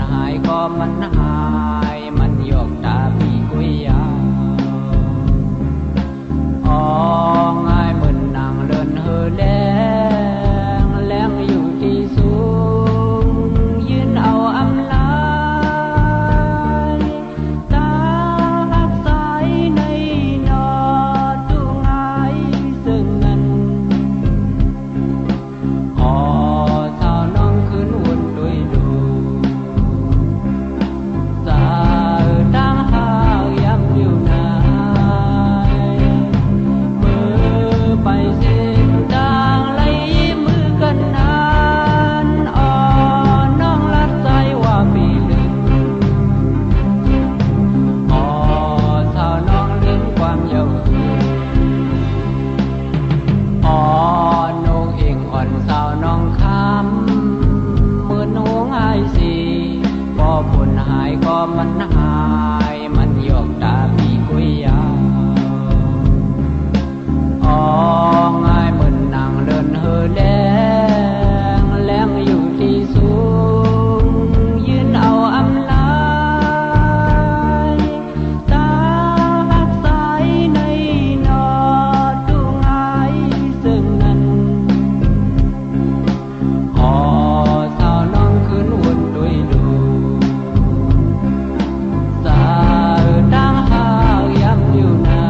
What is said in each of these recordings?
หายก็มันหายมันยกตาพี่กุยยาอ๋อง่ายมึนนางเลินเฮอแรงอยู่ที่สูงยืนเอาอำลายตาหักสายในนอตุงายซึ่งนั้นอ๋อสาวน้องคืนวุ่นด้วยดูสาวตั้งหากย้ำอยู่นายมือไปเส้นทางไล่มือกันนานอ๋อน้องรัดใจว่าปีลึกอ๋อสาวน้องลืมความเยาว์อ๋อนกเองอ่อนสาวน้องคำเหมือนหงหายสีพอผลหายก็มันหายมันยกตาพี่กุยยาอ๋อง่ายเหมือนนางเลินเฮอแรงอยู่ที่สูงยืนเอาอำลายตาหักสายในนอตุงายซึ่งนั้นอ๋อสาวน้องคืนวุ่นด้วยดูสาวตั้งหากย้ำอยู่นา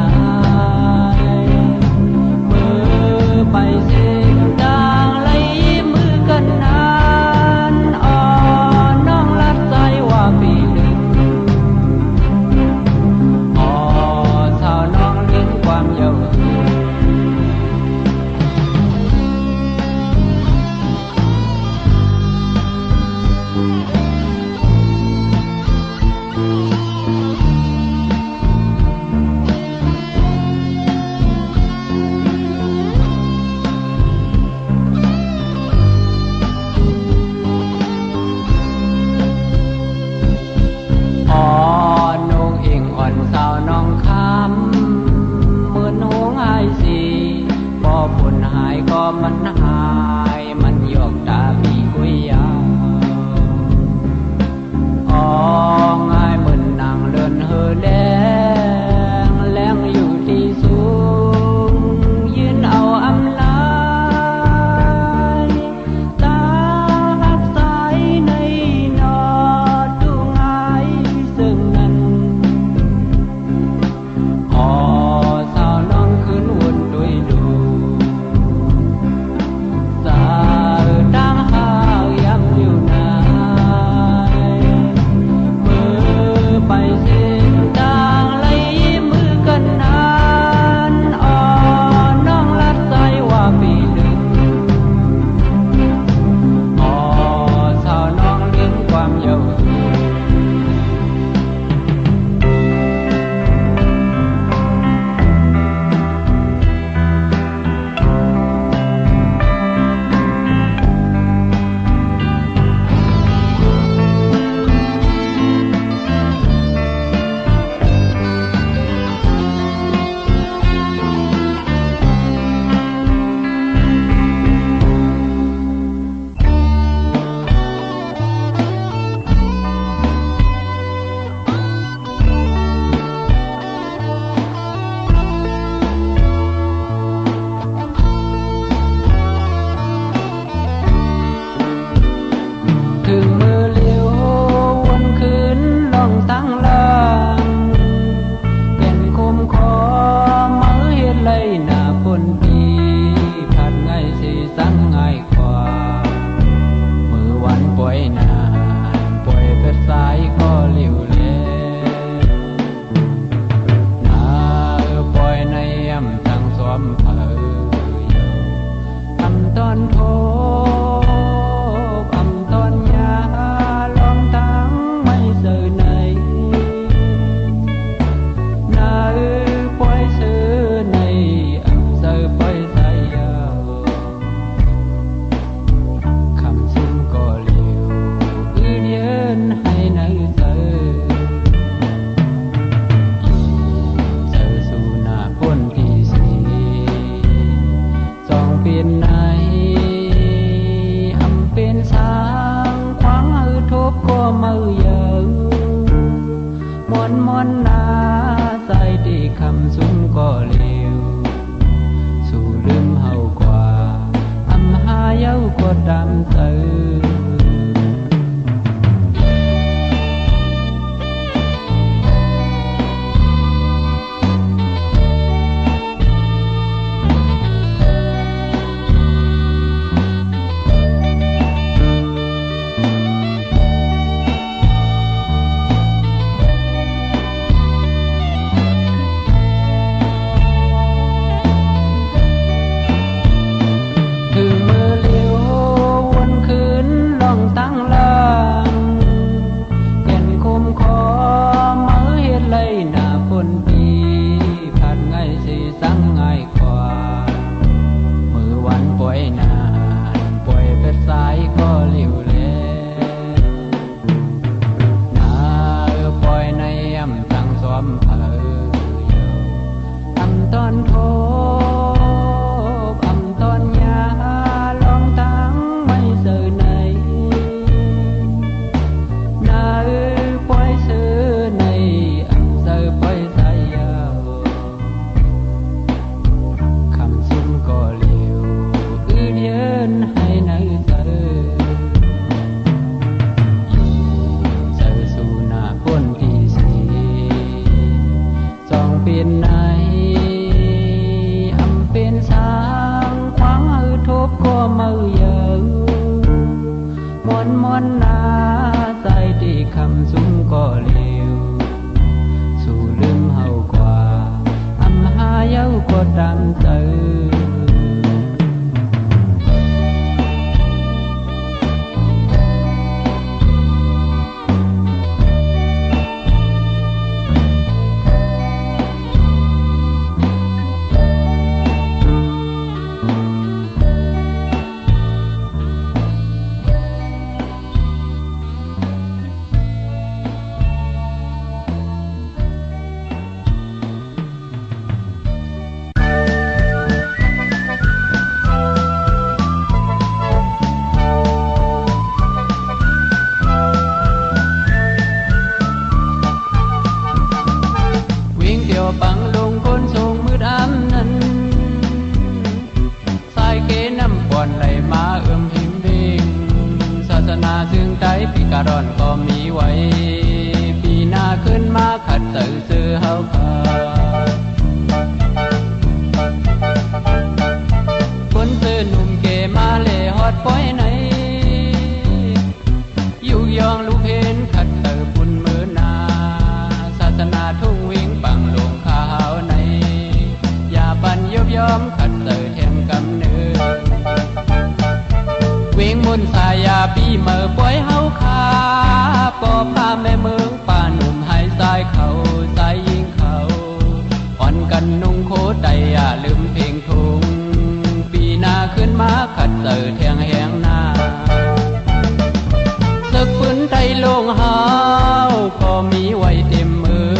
ยมือไปเส้นทางไล่มือกันนานอ๋อน้องรัดใจว่าปีลึกอ๋อสาวน้องลืมความเยาว์อ๋อนกเองอ่อนสาวน้องคำเหมือนหงหายสีพอผลหายก็มันหายมันยกตาพี่กุยยาอ๋อง่ายเหมือนนางเลินเฮอแรงอยู่ที่สูงยืนเอาอำลายตาหักสายในนอตุงายซึ่งนั้นอ๋อสาวน้องคืนวุ่นด้วยดูสาวตั้งหากย้ำอยู่นายมือไปเส้นทางไล่มือกันนานอ๋อน้องรัดใจว่าปีลึกอ๋อสาวน้องลืมความเยาว์ถึงมือเลี้ยววนคืนลองตั้งลางเป็นคุมคอมือเฮ็ดไรหน้าคนดีผัดไงสิสั่งง่ายกว่ามือวันป่วยนานป่วยเป็ดสายก็เลี้ยวแลหน้าป่วยในยำทั้งสวมเผยทำตอนโทให้ในเธอ คำซุ้มก็เลวสู่ลืมเฮากว่าอำหาเย้าก็ตามเจอปังลงคนทรงมืดอ้ำนั้นสายเกน้ำก่อนไหลมาพิมพ์ดิงศาสนาซึ่งใจปีการอนก็มีไว้ปีหน้าขึ้นมาขัดซื้อเฮาขาคนซื้อหนุ่มเกมาเล่ฮอดป้อยไหนอยู่ยองลูกเห็นขัดบุญมือนาศาสนาทุ่งวิ่งปังลงยอมขัดแทงกำเนิดเวงมนสายาปีเมื่อปล่อยเฮาคาปอพาแม่เมืองป่าหนุ่มหายสายเขาสายยิงเขาอ่อนกันนุ่งโคไตลืมเพลงทุงปีหน้าขึ้นมาขัดแทงแหงหน้าศึกปืนไทยลงเฮาก็มีไว้เต็มมือ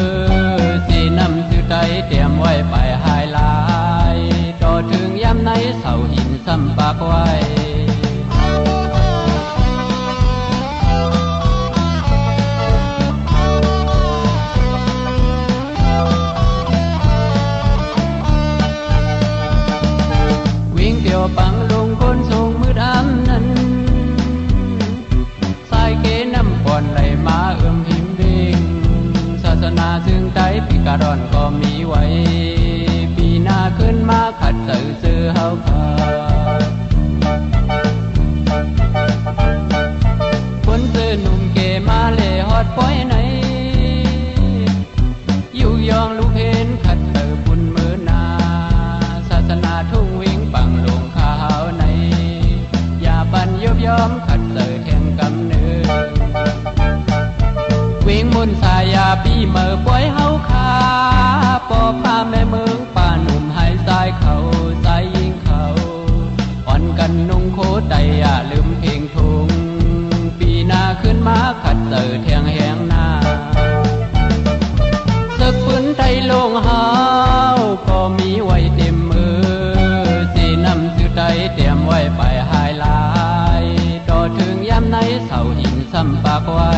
สีน้ำชื่อไทยเตรียมไว้ไปหายลาถึงย้ำในเสาหินซ้ำปากไว้วิ่งเดี่ยวปังลงคนทรงมืดอ้ำนั้นสายเกน้ำก่อนไหลมาพิมพ์ดิงศาสนาซึ่งใจปีการอนก็มีไว้หน้าขึ้นมาขัดซื้อเฮาขาคนซื้อหนุ่มเกมาเล่ฮอดป้อยไหนอยู่ยองลูกเห็นขัดบุญมือนาศาสนาทุ่งวิ่งปังลงขาวในอย่าปันยอมขัดแทงกำเนิดวิ่งมนสายาปีเมื่อปล่อยเฮาคาปอพาแม่เมืองป่าหนุ่มหายสายเขาสายยิงเขาอ่อนกันนุ่งโคไตลืมเพลงทุงปีหน้าขึ้นมาขัดแทงแหงหน้าศึกปืนไทยลงเฮาก็มีไว้เต็มมือสีน้ำชื่อไทยเตรียมไว้ไปหายลายต่อถึงย้ำในเสาหินซ้ำปากไว้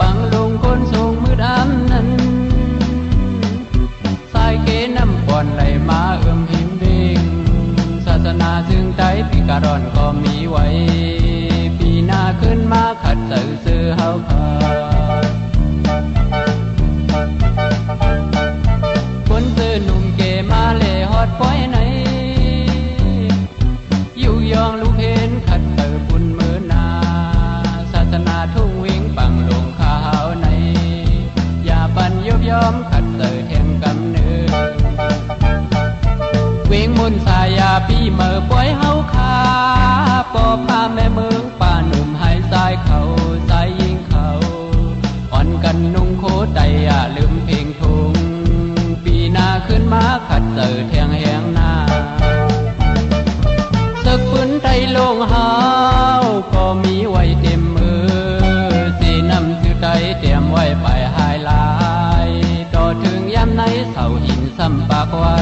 ปังลงคนทรงมืดอ้ำนั้นสายเกน้ำก่อนไหลมาพิมพ์ดิงศาสนาซึ่งใจปีการอนก็มีไว้ปีหน้าขึ้นมาขัดซื้อเฮาขาคนซื้อหนุ่มเกมาเล่ฮอดป้อยไหนอยู่ยองลูกเห็นขัดบุญมือนาศาสนาทุ่งวิ่งปังลงยอมขัดแทงกำเนิดเวงมนสายาปีเมื่อปล่อยเฮาคาปอพาแม่เมืองป่าหนุ่มหายสายเขาสายยิงเขาอ่อนกันนุ่งโคไตลืมเพลงทุงปีหน้าขึ้นมาขัดแทงแหงหน้าศึกปืนไทยลงเฮาก็มีไว้เต็มมือสีน้ำชื่อไทยเตรียมไว้ไปหายลาถึงย้ำในเสาหินซ้ำปากไว้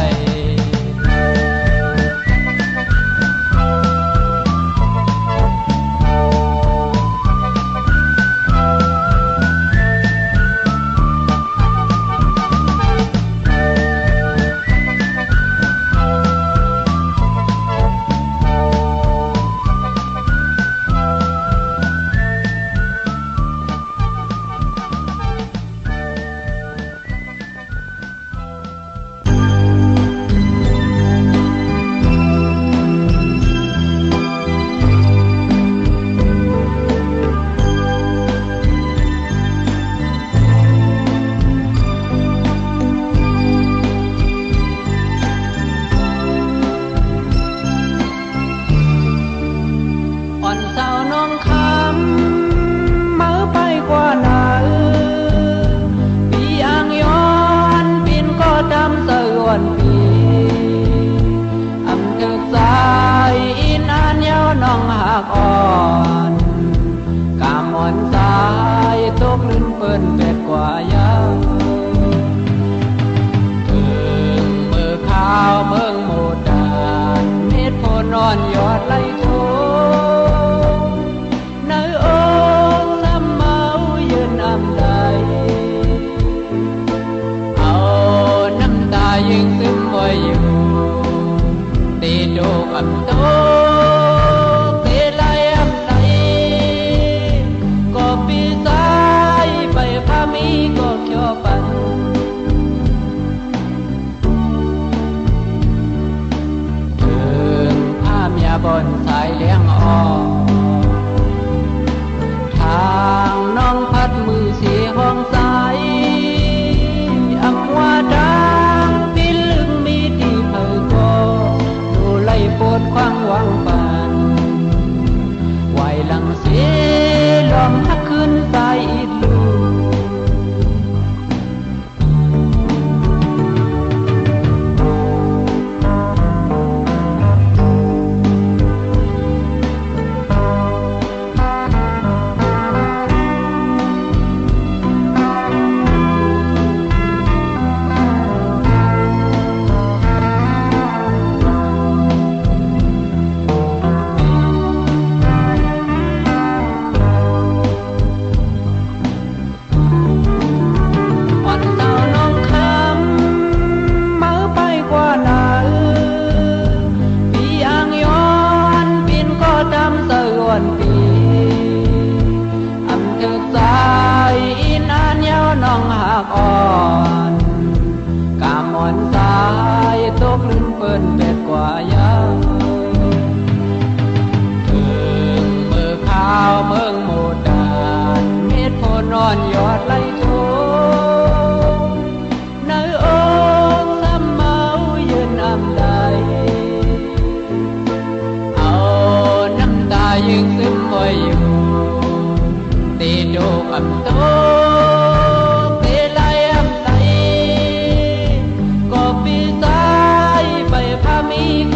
ดไหลโถในองค์น้ำเมายืนอำใดเอาน้ำตายังซึมไว้อยู่ตีโดกอำโตตีไหลอำไหลก็ปีสายไปพามีก็เขียวปันบนสายเลี้ยงออกทางน้องพัดมือสีห้องสายอำว่าดังพิลึงมีที่เผยก็ดูไล่ปวดควางวังปันไหวหลังเสียลมทักขึ้นสายอีดลูน้องหักอ่อนกามอนสายตกลื่นเปิ้นเป็ดกว่ายาวถึงมือข้าวเมืองโมดานเม็ดโพนอนยอดไหลโถในองค์น้ำเมายืนอำใดเอาน้ำตายังซึมไว้อยู่ตีโดกอำโต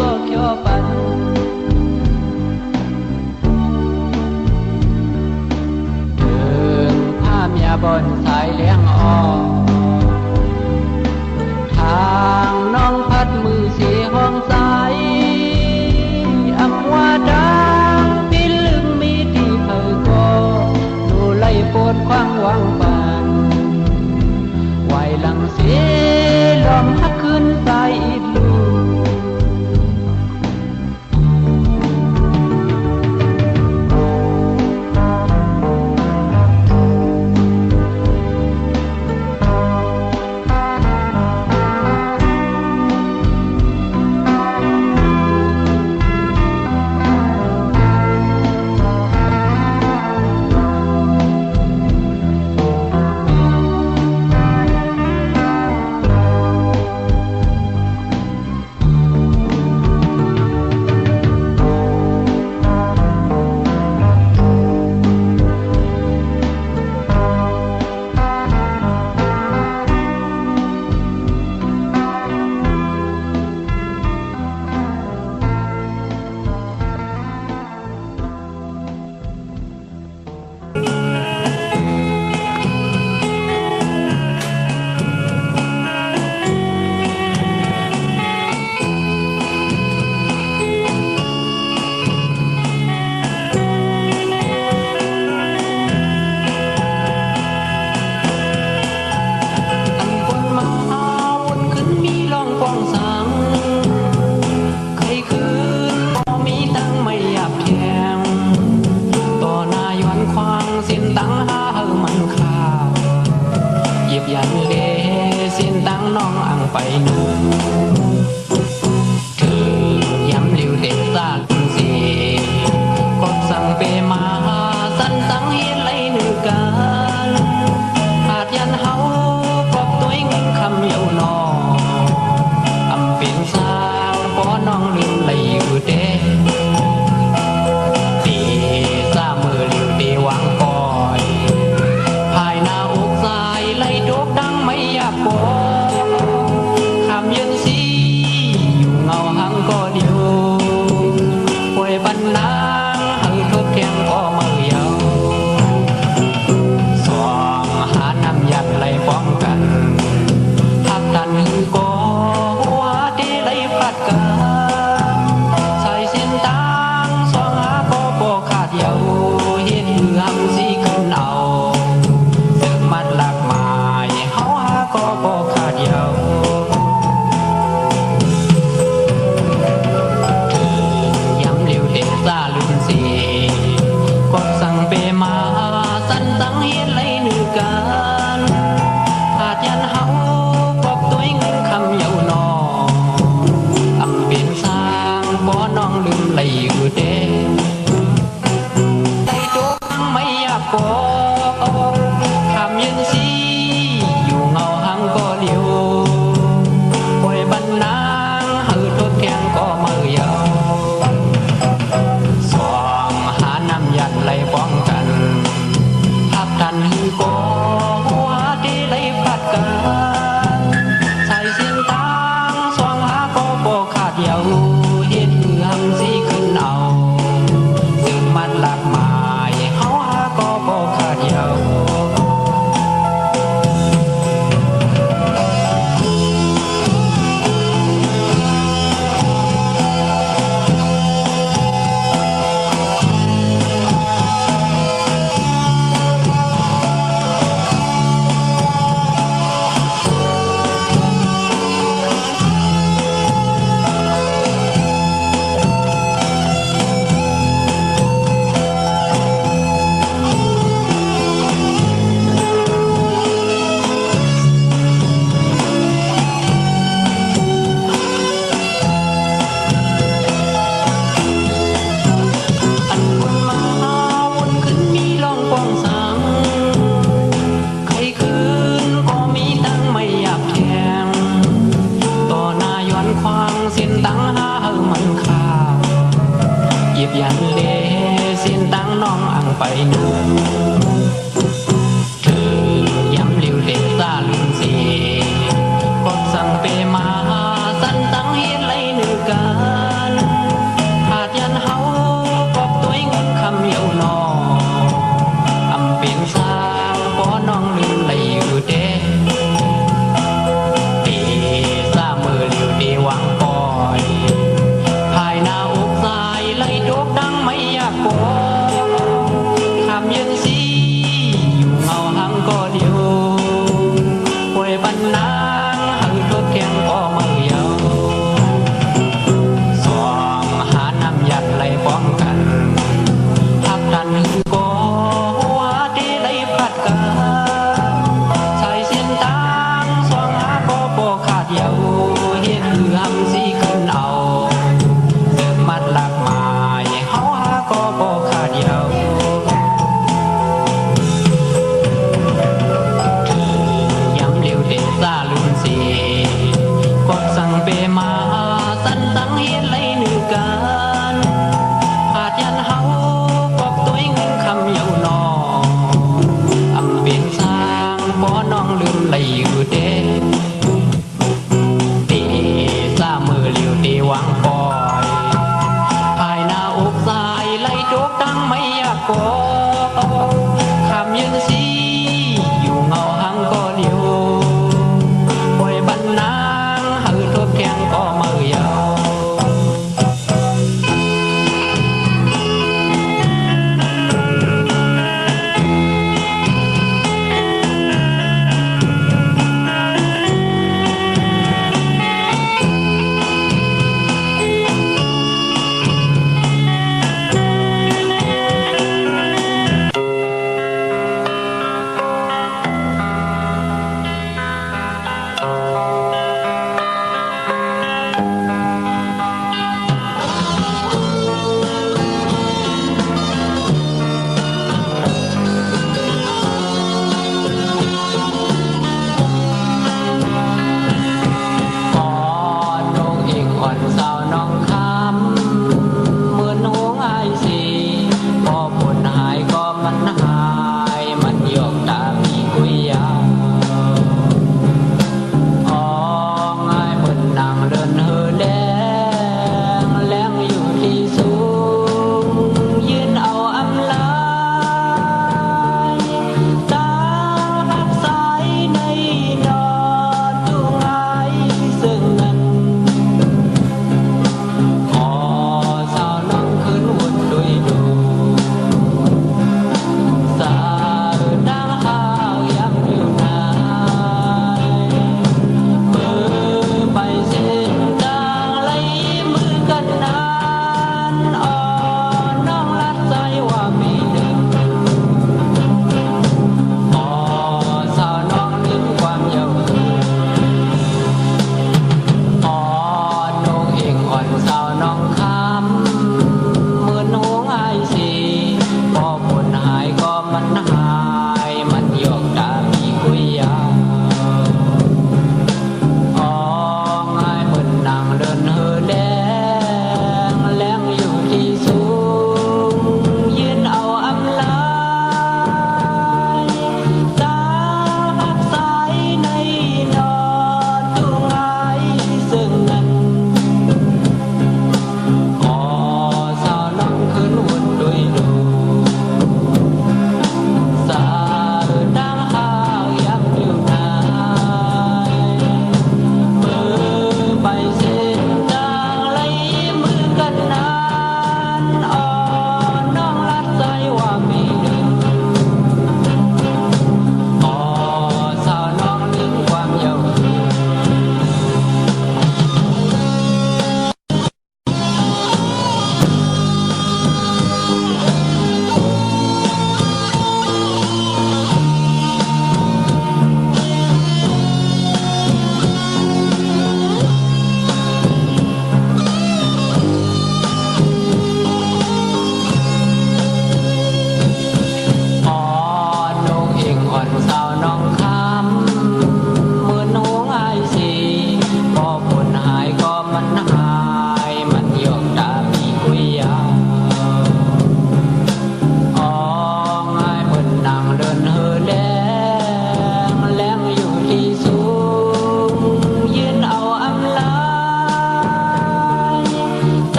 ก็เขียวปันถึงผ้าเมียบนสายเลี้ยงออกทางน้องพัดมือสีห้องสายอำว่าดังพิลึงมีที่เผยก็ดูไล่ปวดควางวังปันไหวหลังเสียลมทักขึ้นสายอีดลูยันเลสิ้นตั้งน้องอังไปนูถึงย้ำลิวเด็กซากสีกดสั่งเปมาสั้นตั้งเฮ็ดไรหนึ่งกันอาจยันเฮากอบตัวเองคำเยาวนออำเป็นสาวพอน้องลืมไหลอยู่เด้ตีซามือลิวตีวางก่อนภายหน้าอกสายไหลโดกดังไม่อยากบอกคำยืนสี ยันเลสินตั้งน้องอังไปเนื้อเธอย้ำลิวเด็กซาลุนสีกดสั่งเปมาสันตั้งเฮ็ดไรหนึ่งกันหาดยันเฮากอบตัวเงินคำเยาวนออำเปียงสร้างป้อน้องลืมไหลอยู่เด้ตีซามือลิวดีวางปอยภายหน้าอกสายไหลโดกดังไม่อยากปอคำยังสีอยู่เงาหังก็เดียวป่วยปันนางหังทดแข็งก็มือเยาสองหาน้ำยัดไหลป้องกันทักดันหือก็หัวที่ไหลพัดกันใส่เส้นตางสองหาก็ปอขาดเยาเห็นคือหำสีขึ้นเอาเดิมมัดหลักหมายเฮาหาก็ปอขาดเยาย้ำเร็วเด็กซาลุนสีกดสั่งเปมาสันตั้งเฮ็ดไรหนึ่งกันหาดยันเฮากอบตัวเงินคำเยาวนออำเบียงสร้างป้อน้องลืมไหลอยู่เด้ตีซามือเลี้ยวตีวางปอยภายหน้าอกสายไหลโดกดังไม่อยากกอคำยังสีอยู่เงาหังก็เดียวปล่อยบันนางหือทบแข็งก็มือเยา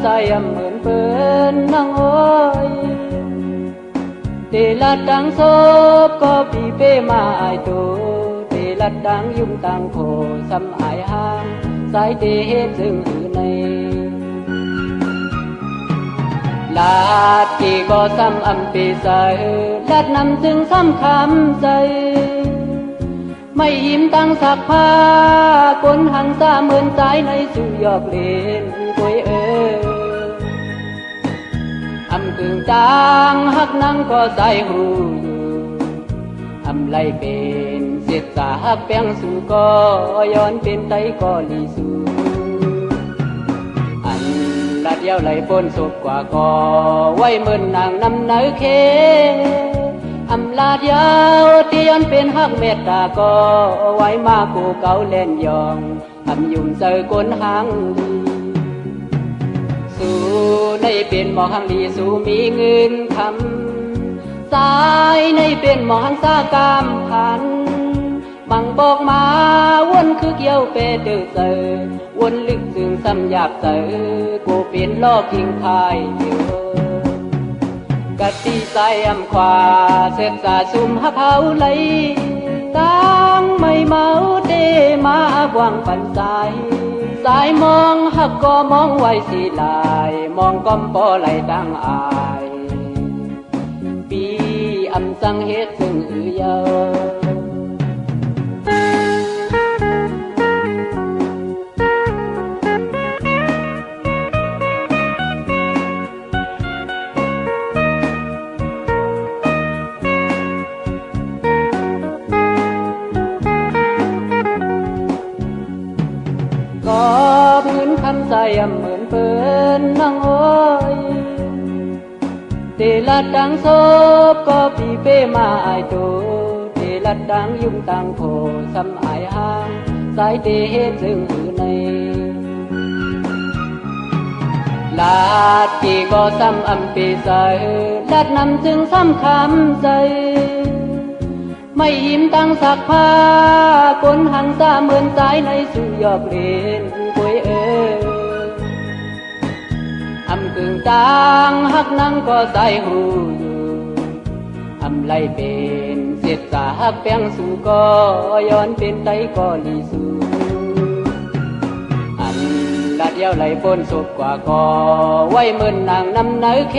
ำใส่เหมือนเปิ้นนั่งโอ้ยเตลัดดังศพก็ปีเป้มาอายโตเตลัดดังยุ่งตังโคซ้ำอายห่างสายเตเฮ็ดซึ่งในลาดกี่ก็ซ้ำอำปีใสลาดนำจึงซ้ำคำใจไม่ยิ้มตั้งสักผ้ากนหันซาเหมือนสายในสู่ยอกเล่นกวยอำกึ่งจางหักนังก็ใส่หูอยู่อำไลเป็นเสียดสาหักแป้งสู่ก็ย้อนเป็นไตก็ลีสู่อันละเดียวไหลปนศพกว่าก็ไว้เหมือนนางนำเนยเคอำลาดยาวที่ย้อนเป็นหักเมตตาก็ไว้มากูเก่าเล่นยองอำยุ่งเจอกนหางดีสู่ในเป็นหมอหังดีสู่มีเงินคำสายในเป็นหมอหังสากามพันบังบอกมาวนคือเกี่ยวเปเดือเจอวนลึกจึงซ้ำอยากเจอกูเป็นล่อกิงพายเดียวกะตีใจอำขวาเสร็จสาซุ่มหาเผาไหลตั้งไม่เมาเตมากวางปันสายมองหักก็มองไว้สิลายมองก้มปอไหลตั้งอายปีอำสังเฮ็ดซึ่งเยาก็พื้นคำใส่เหมือนเปิ้นนั่งโอ้ยเตลัดดังศพก็ปีเป้มาอายโตเตลัดดังยุ่งตังโคซ้ำอายห่างสายเตเฮ็ดซึ่งในลาดกี่ก็ซ้ำอำปีใสลาดนำจึงซ้ำคำใจไม่ยิ้มตั้งสักผ้ากนหันซาเหมือนสายในสู่ยอกเล่นกวยอำกึ่งจางหักนังก็ใส่หูอยู่อำไลเป็นเสียดสาหักแป้งสู่ก็ย้อนเป็นไตก็ลีสู่อันละเดียวไหลปนศพกว่าก็ไว้เหมือนนางนำเนยเค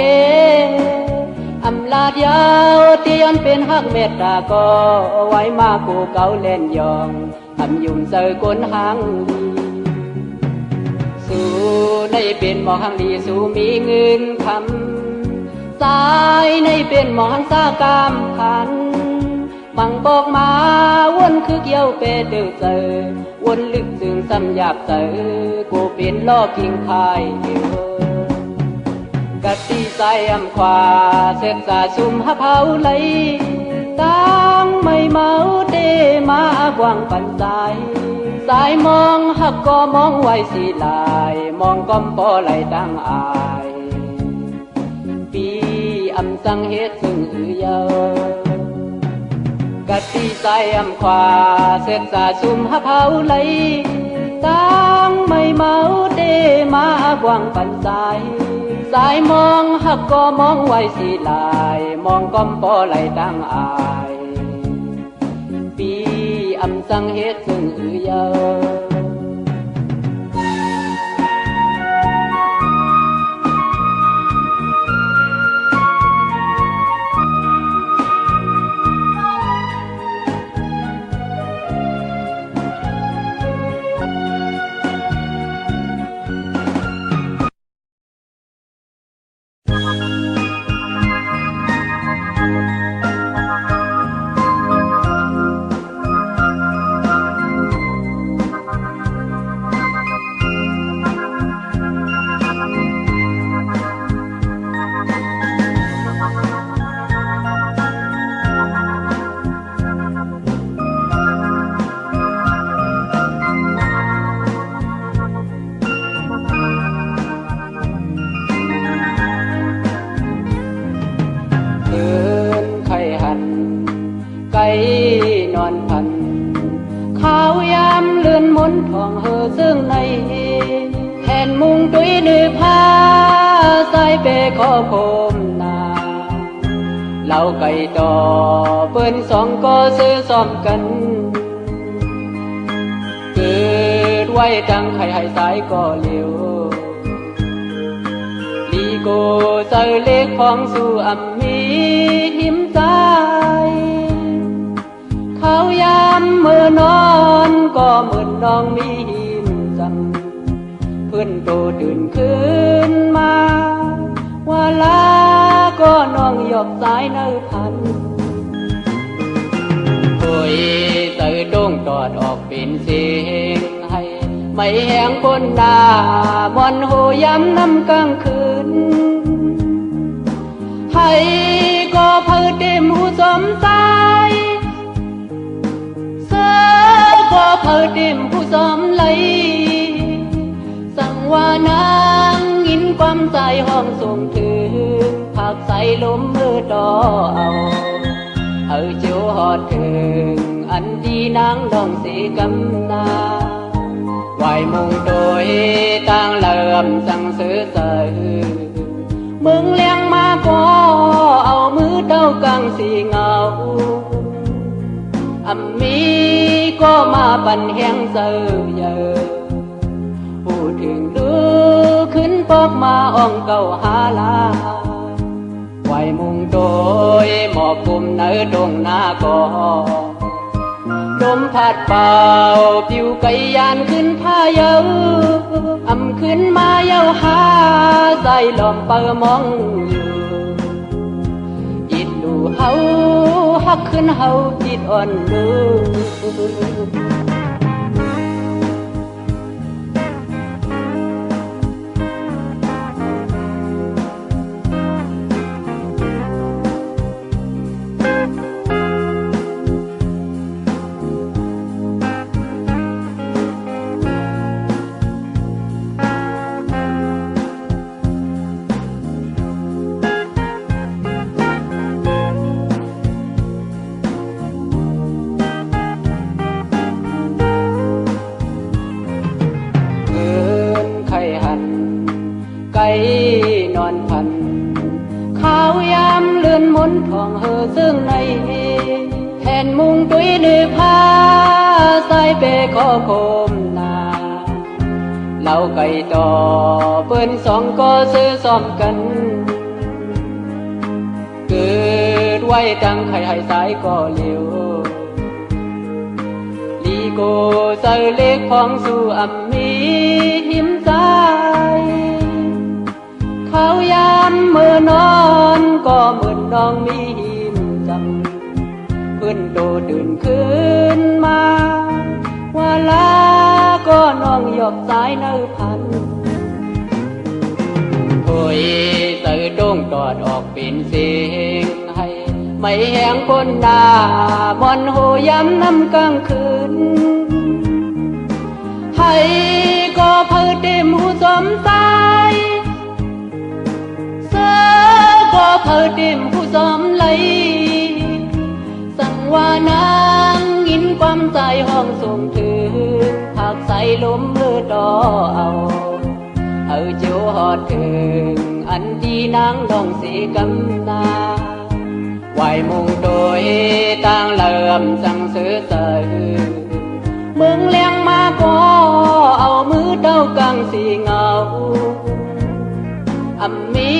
อำลาดยาวที่ย้อนเป็นหักเมตตาก็ไว้มากูเก่าเล่นยองอำยุ่งเจอกนหางดีสู่ในเป็นหมอหังดีสู่มีเงินคำสายในเป็นหมอหังสากามพันบังบอกมาวนคือเกี่ยวเปเดือเจอวนลึกจึงซ้ำอยากเจอกูเป็นล่อกิงพายเดียวกะตีใจอำขวาเสร็จสาซุ่มหาเผาไหลตั้งไม่เมาเตมากวางปันสายมองหักก็มองไว้สิลายมองก้มปอไหลตั้งอายปีอำสังเฮ็ดซึ่งเยากะตีใจอำขวาเสร็จสาซุ่มหาเผาไหลตั้งไม่เมาเตมากวางปันสายมองหักก็มองไว้สิลายมองก้มปอไหลตั้งอายปีอำสังเฮ็ดซึ่งเยา อโคมนาเราไก่ต่อเปิ้นสองก็ซื้อซ้อมกันเกิดไว้ตั้งไข่ให้สายก็เร็วลีโกเจอเล็กของสู่อัมมีหิมใจเขายามเมื่อนอนก็เหมือนน้องมีหิมจังเพื่อนโตตื่นขึ้นมาว่าลาก็น้องหยอกสายเนื้อพันโอยเตอดงตอดออกเป็นเสียงให้ไม่แห้งคนดามอนโหย้ำน้ำกลางคืนให้ก็เพิ่เต็มหูสมใจเสือก็เพิ่เต็มผู้สมไหลสั่งว่านางยินความใจห้องส่งถึงผักใส่ลมมือต่อเอาเจียวหอดถึงอันที่นางดองสีกำนาไหวมงโดยต่างเริ่มสั่งซื้อใส่มึงเลี้ยงมาก็เอามือเต้ากลางสีเงาอัมมีก็มาปั่นแห้งเสือเยอะพูดถึงดูขึ้นปอกมาอ่องเก่าหาลาไหวมุงโดยหมอบกลุ่มเนื้อดงหน้าก็ลมพัดเป่าผิวไก่ยานขึ้นผ้าเยาอ่ำขึ้นมาเยาหาใส่ลมเปิมองอยู่จิตดูเฮาฮักขึ้นเฮาจิตอ่อนดูไก่นอนพันข้าวยามเลื่อนมนทองเฮอซึ่งในแทนมุงตุยดือผ้าใส่เปขอโคมนาเราไก่ต่อเปิ้นสองก็ซื้อซ้อมกันเกิดไว้ตั้งไข่ให้สายก็เร็วลีโกเจอเล็กของสู่อัมมีหิมใจเขายามเมื่อนอนก็เหมือนน้องมีหิมจังเพื่อนโตตื่นขึ้นมาว่าลาก็น้องหยอกสายเนื้อพันโอยเตอดงตอดออกเป็นเสียงให้ไม่แห้งคนดามอนโหย้ำน้ำกลางคืนให้ก็เพิ่เต็มหูสมใจก็เพิ่เต็มผู้สมไหลสั่งว่านางยินความใจห้องส่งถึงผักใส่ลมมือต่อเอาเจียวหอดถึงอันที่นางดองสีกำนาไหวมุงโดยต่างเริ่มสั่งซื้อใส่มึงเลี้ยงมาก็เอามือเต้ากลางสีเงาอัมมี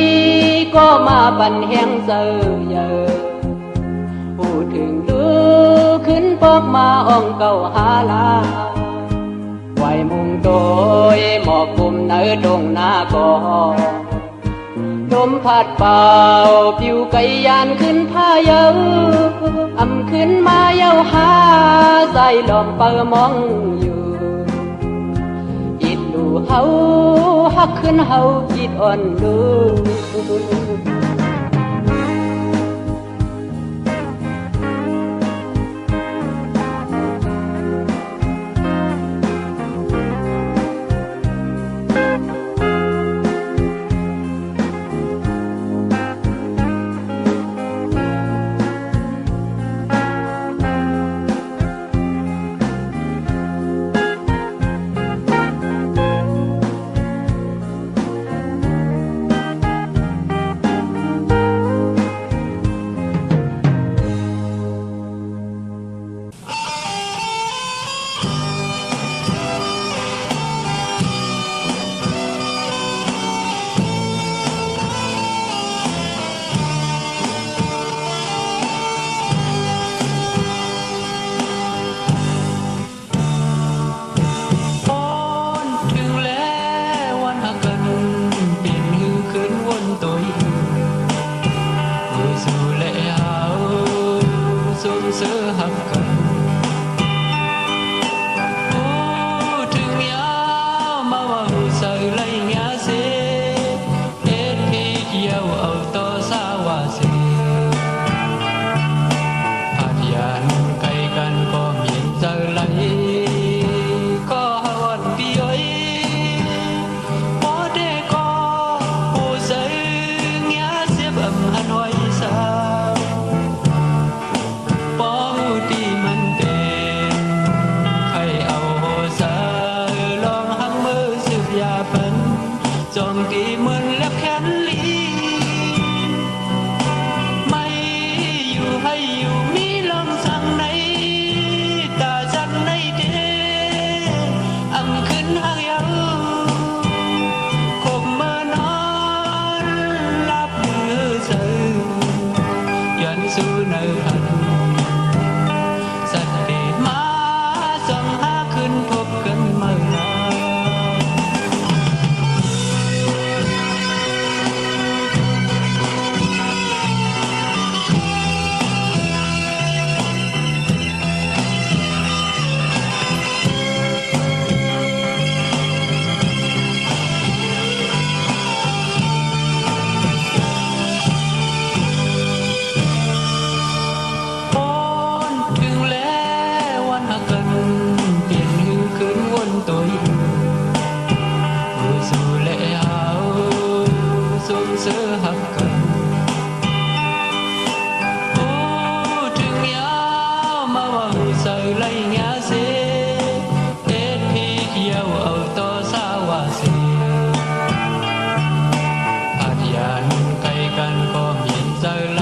ก็มาปั่นแห้งเสือเยอะพูดถึงดูขึ้นปอกมาอ่องเก่าหาลาไหวมุงโดยหมอบกลุ่มเนื้อดงหน้าก็ลมพัดเป่าผิวไก่ยานขึ้นผ้าเยาอ่ำขึ้นมาเยาหาใส่ลมเปิมองอยู่จิตดูเฮาฮักขึ้นเฮาจิตอ่อนดู sự hấp cần thương nhớ mà hù sợi lấy nhá xế hết khi chiều ở to xa hoa xế hạt yàn cây căn có miền giờ lấy có hवन đi ơi bó đê có hù sợi nhá xếp ẩm hàn hoài sao bó đi mình tên hay ao hồ sa lòng hăng mơ sự già phấn dòng kỳ mơn lấp khán lý mây dù hay dù mi lòng sang này ta sang này thế âm khấn hăng yêu khôm mơ non lắp đưa giờ dọn su nơi hậnสัตเดมาส่องหาขึ้นพบกันเมื่อไรถึงแล้ววันหักกันเปลี่ยนหือคืนวนตัวอยู่สู่และเอาสู่เสือหักกันถึงยาวมาว่าใส่ไรเงี้ยเสียเอ็ดพี่เขียวเอาต่อสาวาเสียอาจยานไกลกันก็มีใจไหล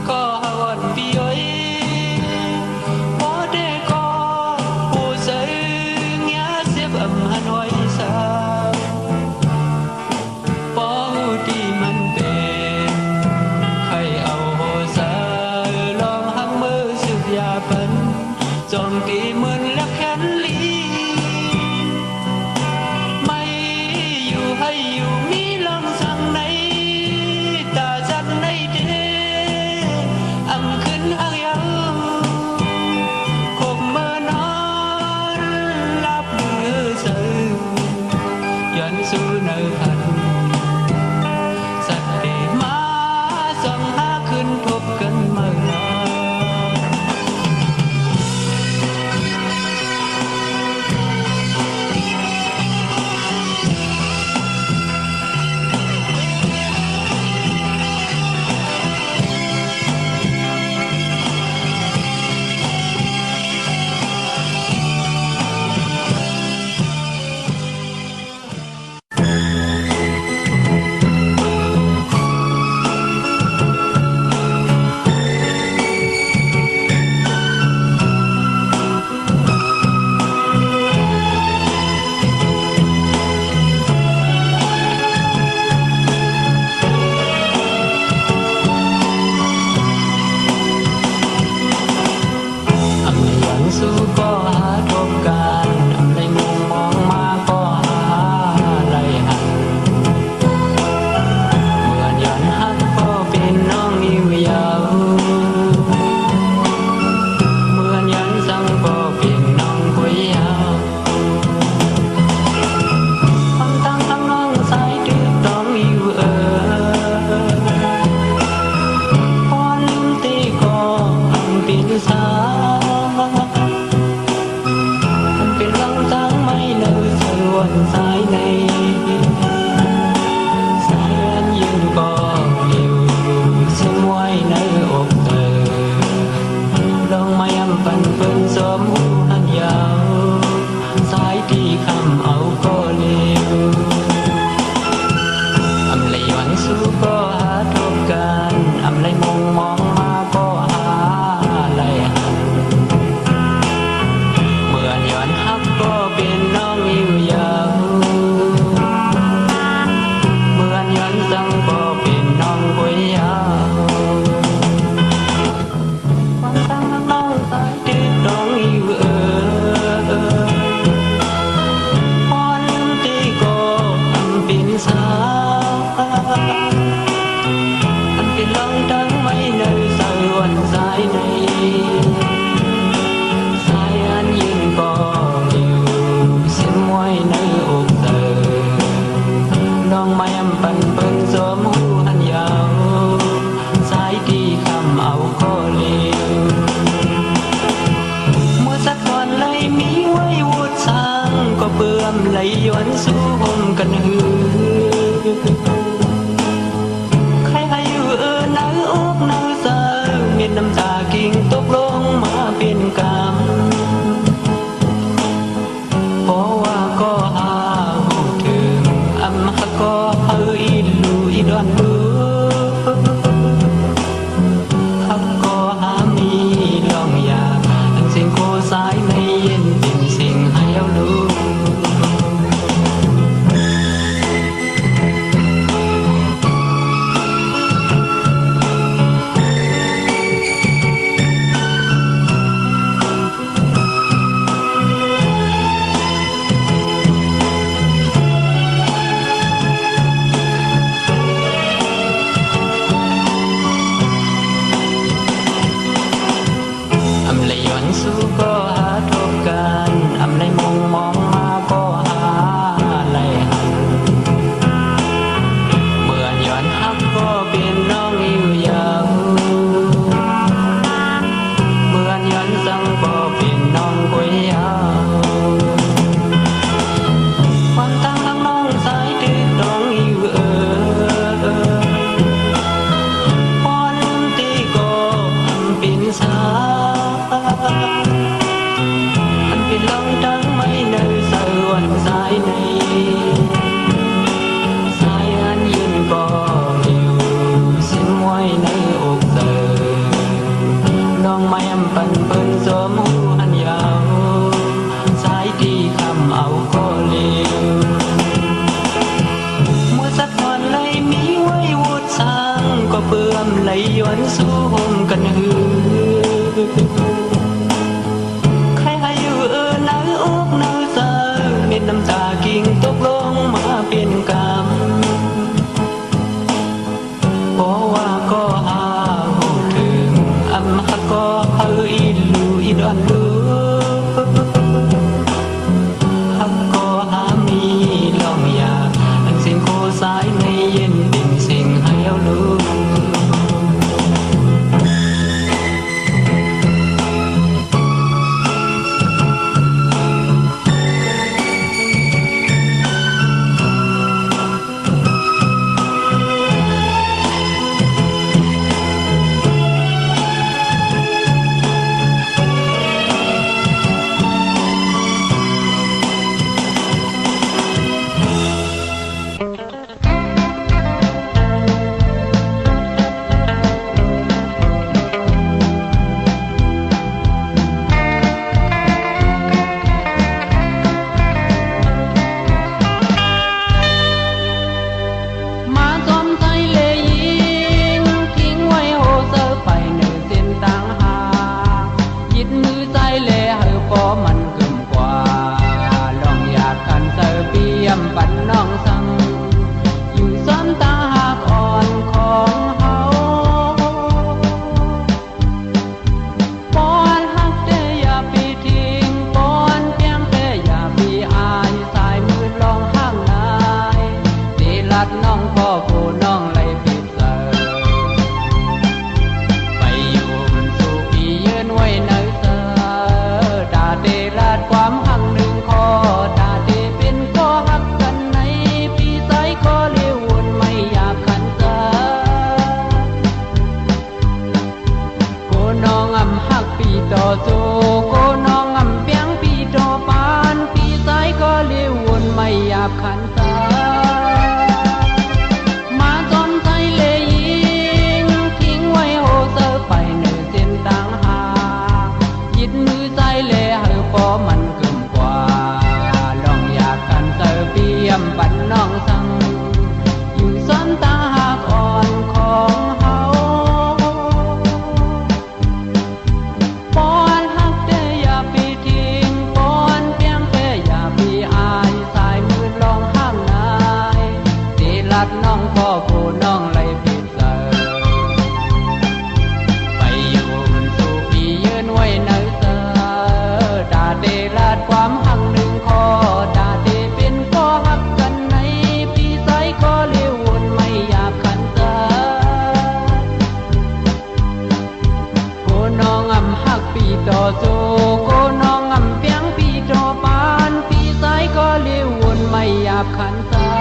ก็หาวันพี่อ้อยbó đê có hồ giấy nhá xếp ẩm hàn hoài sao bó đi mình tên hay ao hồ sa lòng hăng mơ sự già phấn dòng kỳ mơn lắc khán lý mây dù hay dù mi lòng sang này ta sang này thế âm khấn hăng yêu khôm mơ non lắp đưa giờ dọn su nơi hậnสัตเดมาส่องหาขึ้นพบกันเมื่อไร anhเป็นlòng trắng mấy nơi กันหือใครอายุเนื้ออกเนื้อเสือมีน้ำตากิ่งตกลงมาเป็นกรรมเพราะว่าก็หาหูถึงอำหักก็เฮออีลูอีดอนดูหักก็หามีลองอยากอันสิ่งโคสายไม่เย็นเป็นสิ่งให้เอาลูอำเลยย้อนสู้ก็หาทบกันอำเลยมองมาก็หาไหลหันเมื่อย้อนหักก็เป็นน้องอยู่ยาวเมื่อย้อนสังก็เป็นน้องก๋วยยาวความตั้งทั้งน้องสายตึกน้องอยู่พอลืมตีก็อำเป็นสาอันเป็นลองทั้งไม่ในสวนสายในสายอันยืนก็อยู่สิ้นไว้ในอกเธอน้องไม่อำปันเปิ้นสวมหูอันยาวสายที่คำเอาก็เลี้ยวเมื่อสักวันเลยมีไว้วุดสร้างก็เปื่อมเลยย้อนสู้ห่มกันหือใครอายุเนื้ออกเนื้อเสือเม็ดน้ำตากิ่งตกลงมาเป็นกรรมเพราะว่าก็หาหูถึงอำหักก็เฮออีลูอีดอนดูหักก็หามีลองอยากอันสิ่งโคสายไม่เย็นเป็นสิ่งให้เอาลูปันน้องสังอยู่ซ้อนตาหากอ่อนของเฮาปอนหักแต่อย่าปีทิ้งปอนเพียงแต่อย่าปีอายสายมือลองห้างนายตีลัดน้องพ่อผู้น้องเลยผิดเสอไปอยู่มันสู่พี่ยืนไว้ในเสอดาเดลัดความหักหนึ่งคอดาเดเป็นก็หักก็เลี้ยววนไม่อยากขันตาโกน้องอำหักปีต่อโจโกน้องอำเปียงปีต่อปานปีสายก็เลี้ยววนไม่อยากขันตามาจนใจเลยยิงทิ้งไว้โหเซอไปเหนือเส้นต่างหากยิดมือใจเลยเฮอพอมันเกินกว่าลองอยากกันเซอเปียมปันน้องสังซ้อนตาหากอ่อนของเฮาปอนหักแต่อย่าปีทิ้งปอนเพียงแต่อย่าปีอายสายมือลองห้ามนายตีลัดน้องพ่อผู้น้องเลยผิดเสอไปอยู่มันสู่พี่ยืนไว้ในเสอดาเดลัดความหักหนึ่งคอดาเดเป็นก็หักกันในพี่สายก็เลี้ยวอยากขันตาโกน้องอำหักปีต่อโจโกน้องอำเปียงปีต่อปานปีสายก็เลี้ยววนไม่อยากขันตา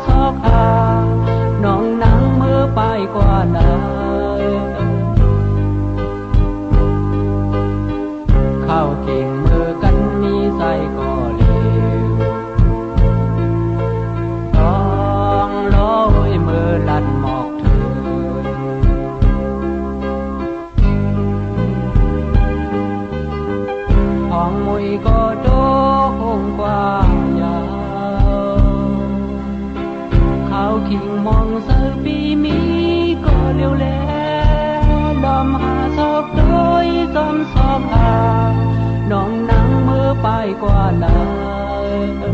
ซอกหาน้องนั่งมือไปกว่านั้นเข้าเก่งมือกันมีใส่ก็เลวต้องลอยมือลัดหมอกเธอห้องมุยก็โดคงกว้างยาวเขาขิงมองเสือปีมีก็เร็วแล้วดอมหาซอกโดยซ้ำซอกหาน้องนั่งมือไปกว่านั้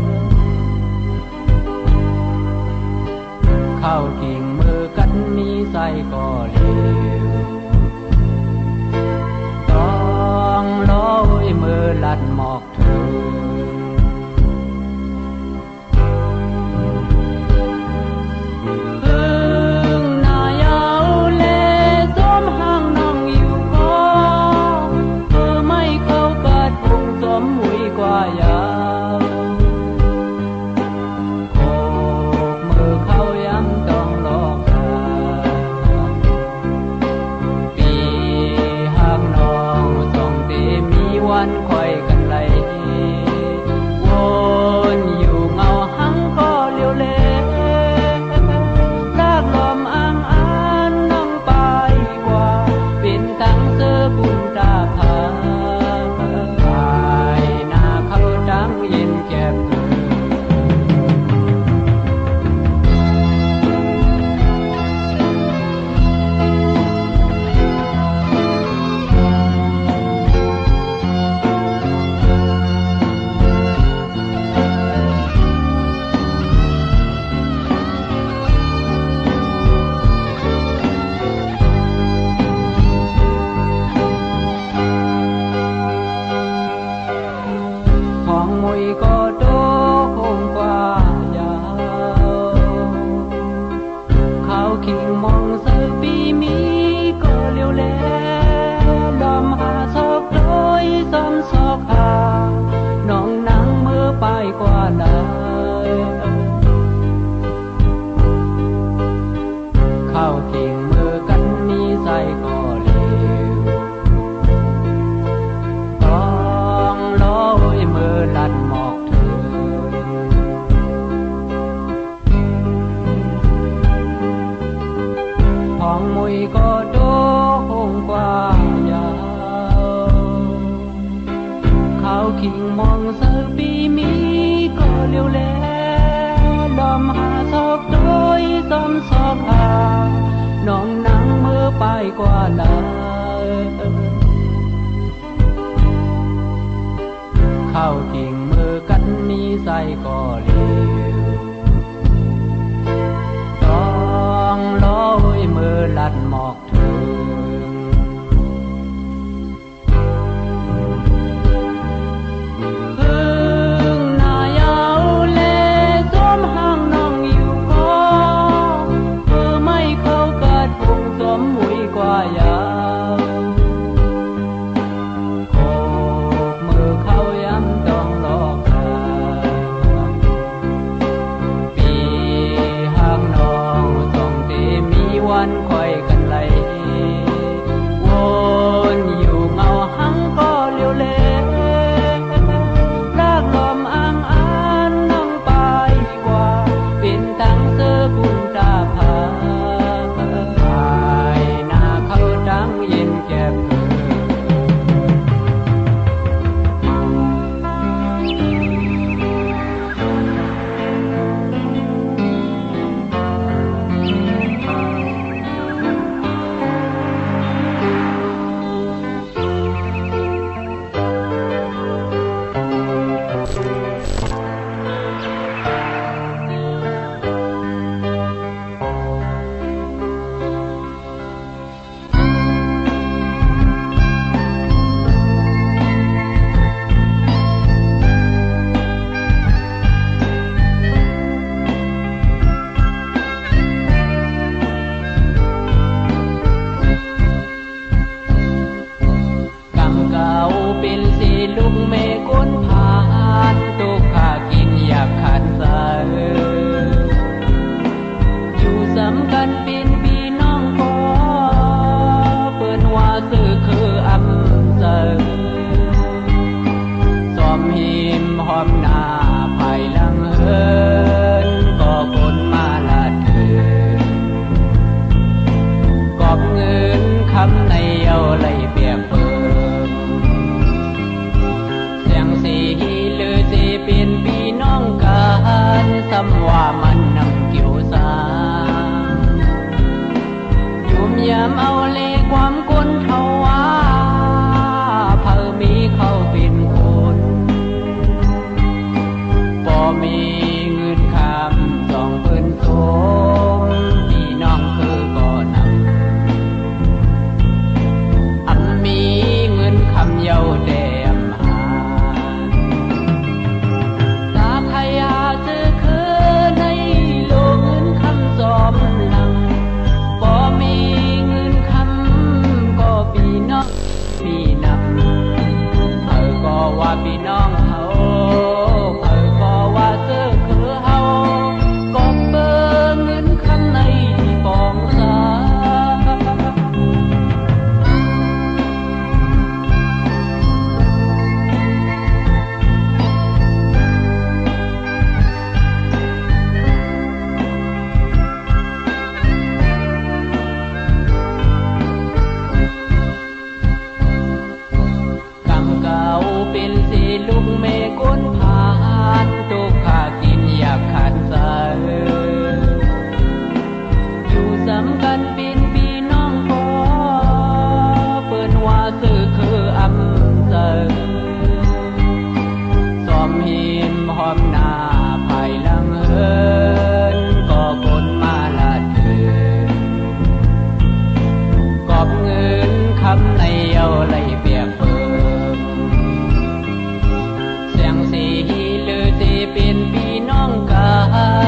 นเข้ากิ่งมือกันมีใส่ก็เลวต้องลอยมือลัดหมอกเธอพึ่งหน้ายาวเลสวมห้างน้องอยู่คอเธอไม่เข้ากัดพุงสวมหุยกว่ายาวโคกมือเข้าย้ำต้องหลอกหาปีห้างน้องส่องตีมีวันคอยกันไหลวนอยู่เงาหังก็เลี้ยวเลลากลมอ่างอ่านน้องไปกว่าเป็นตั้งเสื้อบุญตาพาไปหน้าเขาดังยินแก็บของมุยก็โดคงกว่ายาวเขาขิงมองเสือปีมีก็เลี้ยวแลดอมหาซอกโดยซ้ำซอกหาน้องนั่งมือไปกว่านั้นเข้ากิ่งมือกันมีใส่ก็เลวต้องลอยมือลัดหมอกเธอห้องมุยก็โดคงกว่ายาวเขาขิงมองเสือปีมีก็เลี้ยวแลดอมหาซอกโดยซ้ำซอกหาน้องนั่งมือไปกว่านั้นเข้ากิ่งมือกันมีใส่ก็เลวต้องลอยมือลัดหมอกเธอพึ่งหน้ายาวเลสวมห้างน้องอยู่คอเธอไม่เข้ากัดพุงสวมหุยกว่ายาวโคกมือเข้าย้ำต้องหลอกหา าแดมหาสาขยาซื้อคือในโลกเงินคำจอมหลังบ่มีเงินคำก็พี่น้องพี่นำก็ว่าพี่น้องเขาก็ว่าซื้อคือเฮาก็เบิ่งเงินคำในที่ปองสาเป็นสีลุงเมฆก้นผ่านตุกขากินอยากขันใจอยู่สำกันเป็นพี่น้องพอเปิ้นว่าซื้อคืออำเจอสอมหิมหอมหน้าภายหลังเฮินก็คนมาละเถินกอบเงินคำในเอาไหลเปียกเปิเป็นพี่น้องกั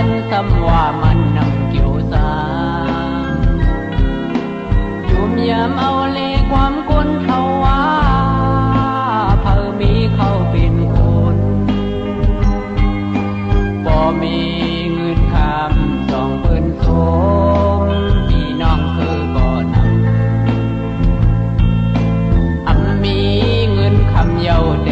นซ้ำว่ามันนำเกี่ยวสางยุ่มยามเอาเลความคนเขาว่าเพิ่มีเขาเป็นคนบ่มีเงินคำสองเปิ้นสมพี่น้องคือบ่นำมีเงินคำเยาแด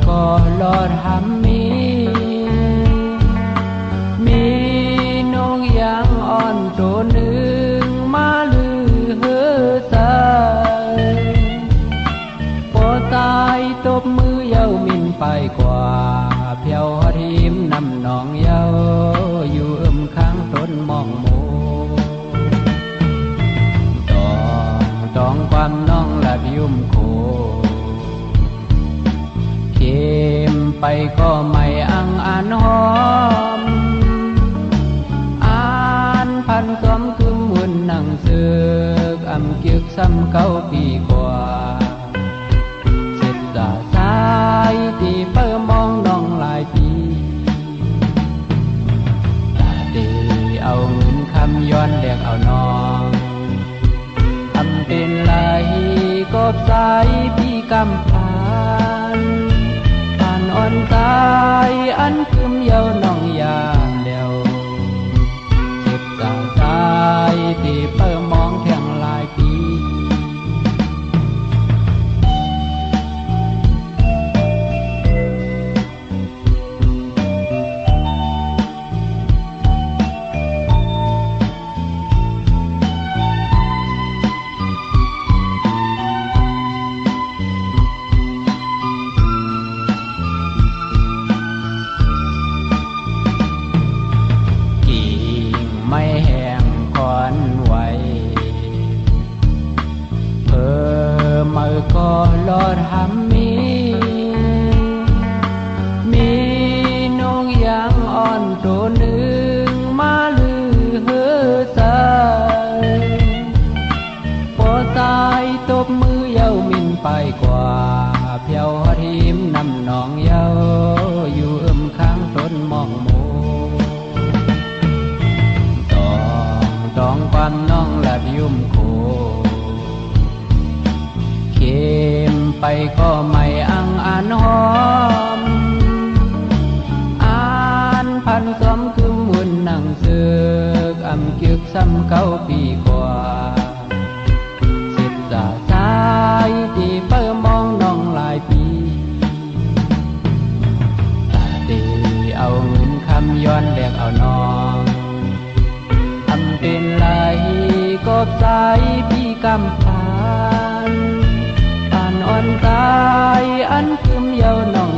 ก็ลอดหำมีนกยางอ่อนตัวหนึ่งมาลือเฮือสายพอตายตบมือเย้ามินไปกว่าเพียวทิมนำน้องเย้าอยู่ข้างต้นมองโมต้องความน้องละยุ่มโคไปก็ไม่อังอ่านหอมอ่านพันสมคือมุนนั่งเสือกอำเกียกซ้ำเก้าปีกว่าเสร็จสาสายที่เปิ่มองน้องหลายปีตาดีเอาเงินคำย้อนเรียกเอาน้องทำเป็นไหลกบสายพี่กำพานอ่อนตายอันคืมเยาน้องยามเดียวเจ็บสาวตายที่เปิ่มองแทงหลายปี โดนหนึ่งมาลือเฮือใจพอตายตบมือเย้ามินไปกว่าเพียวทีมนำน้องเย้าอยู่ข้างต้นมองโมต้องความน้องลัดยุ่มโคเข็มไปก็ไม่อังอ่านหอมอ่านพันสมคือมุนนั่งเสือกอำเกือกซ้ำเก้าปีกว่าสิบสาสายที่เปิ่มองน้องหลายปีตาตีเอาเงินคำย้อนแลกเอาน้องทำเป็นไหลกบสายพี่กำพานอ่อนกายอันคืมเยาวนอง